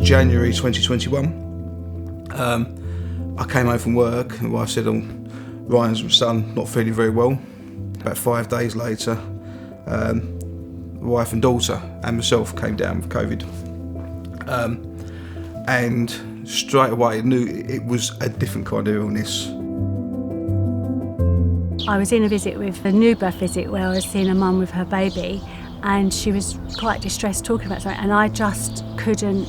January 2021. I came home from work and my wife said, Ryan's son not feeling very well. About 5 days later, the wife and daughter and myself came down with COVID. And straight away knew it was a different kind of illness. I was in a new birth visit where I was seeing a mum with her baby, and she was quite distressed talking about something, and I just couldn't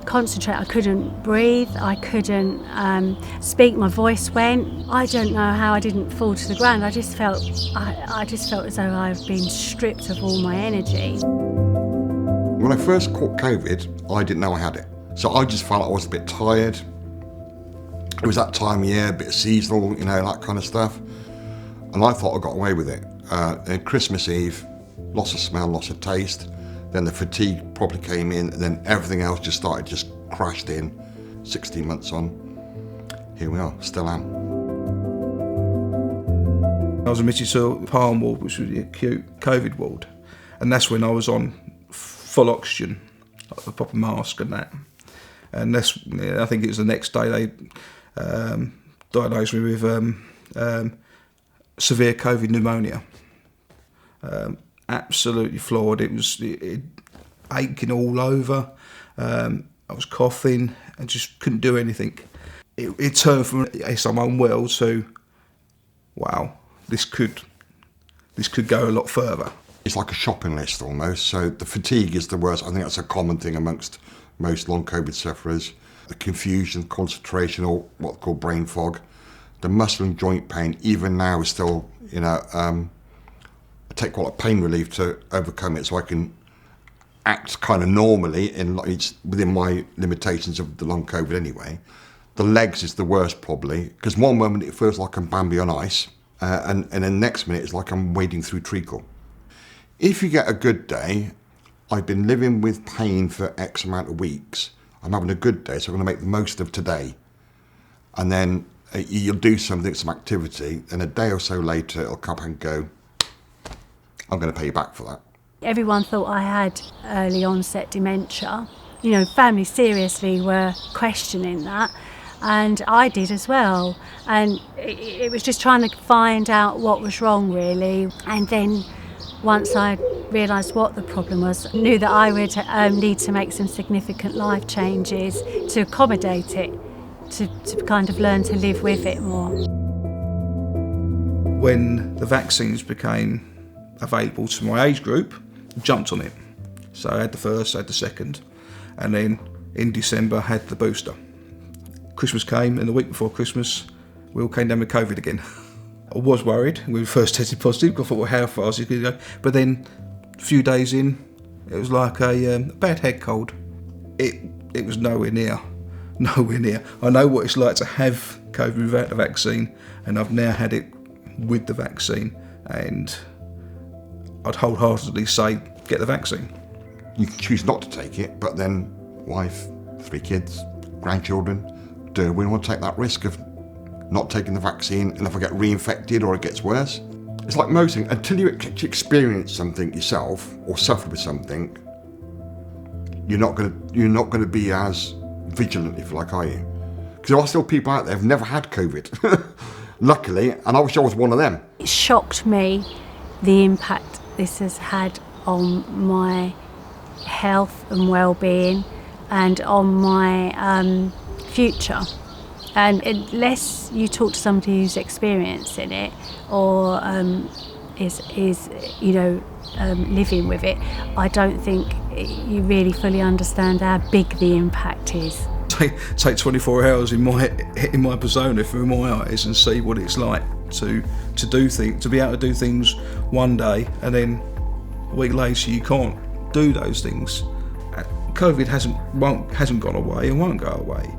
concentrate. I couldn't breathe, I couldn't speak, my voice went. I don't know how I didn't fall to the ground. I just felt as though I've been stripped of all my energy. When I first caught COVID, I didn't know I had it. So I just felt I was a bit tired. It was that time of year, a bit seasonal, that kind of stuff. And I thought I got away with it. And Christmas Eve, lots of smell, lots of taste. Then the fatigue probably came in, and then everything else just crashed in. 16 months on, here we are, still am. I was admitted to Palm ward, which was the acute COVID ward. And that's when I was on full oxygen, like a proper mask and that. And I think it was the next day they diagnosed me with severe COVID pneumonia. Absolutely floored. It was aching all over. I was coughing and just couldn't do anything. It turned from yes, I'm unwell to wow, this could go a lot further. It's like a shopping list almost. So the fatigue is the worst. I think that's a common thing amongst most long COVID sufferers. The confusion, concentration, or what's called brain fog. The muscle and joint pain, even now, is still, I take quite a lot of pain relief to overcome it, so I can act kind of normally it's within my limitations of the long COVID anyway. The legs is the worst probably, because one moment it feels like I'm Bambi on ice, and the next minute it's like I'm wading through treacle. If you get a good day, I've been living with pain for X amount of weeks. I'm having a good day, so I'm going to make the most of today. And then you'll do some activity, and a day or so later it'll come and go, I'm going to pay you back for that. Everyone thought I had early onset dementia. Family seriously were questioning that, and I did as well. And it was just trying to find out what was wrong really. And then once I realised what the problem was, I knew that I would need to make some significant life changes to accommodate it, to kind of learn to live with it more. When the vaccines became available to my age group, jumped on it. So I had the first, I had the second, and then in December I had the booster. Christmas came, and the week before Christmas we all came down with COVID again. I was worried when we first tested positive. I thought, well, how fast is it going to go? But then a few days in, it was like a bad head cold. It was nowhere near. I know what it's like to have COVID without the vaccine, and I've now had it with the vaccine, and I'd wholeheartedly say get the vaccine. You can choose not to take it, but then wife, 3 kids, grandchildren, do we want to take that risk of not taking the vaccine, and if I get reinfected or it gets worse? It's like most things, until you experience something yourself or suffer with something, you're not going to be as vigilant, if you like, are you? Because there are still people out there who've never had COVID, luckily, and I wish I was one of them. It shocked me, the impact this has had on my health and well-being and on my future. And unless you talk to somebody who's experiencing it or is living with it, I don't think you really fully understand how big the impact is. Take 24 hours in my persona through my eyes and see what it's like to be able to do things one day and then a week later you can't do those things. COVID hasn't gone away and won't go away.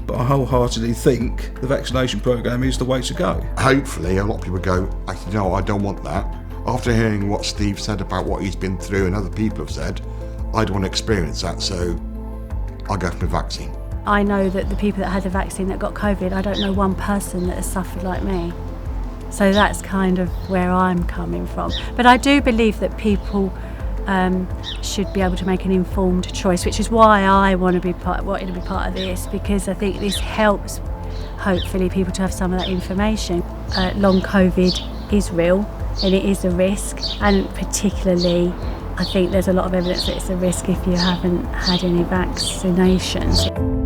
But I wholeheartedly think the vaccination programme is the way to go. Hopefully a lot of people go, no, I don't want that. After hearing what Steve said about what he's been through and other people have said, I don't want to experience that, so I'll go for my vaccine. I know that the people that had the vaccine that got COVID, I don't know one person that has suffered like me. So that's kind of where I'm coming from. But I do believe that people should be able to make an informed choice, which is why I wanted to be part of this, because I think this helps hopefully people to have some of that information. Long COVID is real and it is a risk, and particularly I think there's a lot of evidence that it's a risk if you haven't had any vaccinations.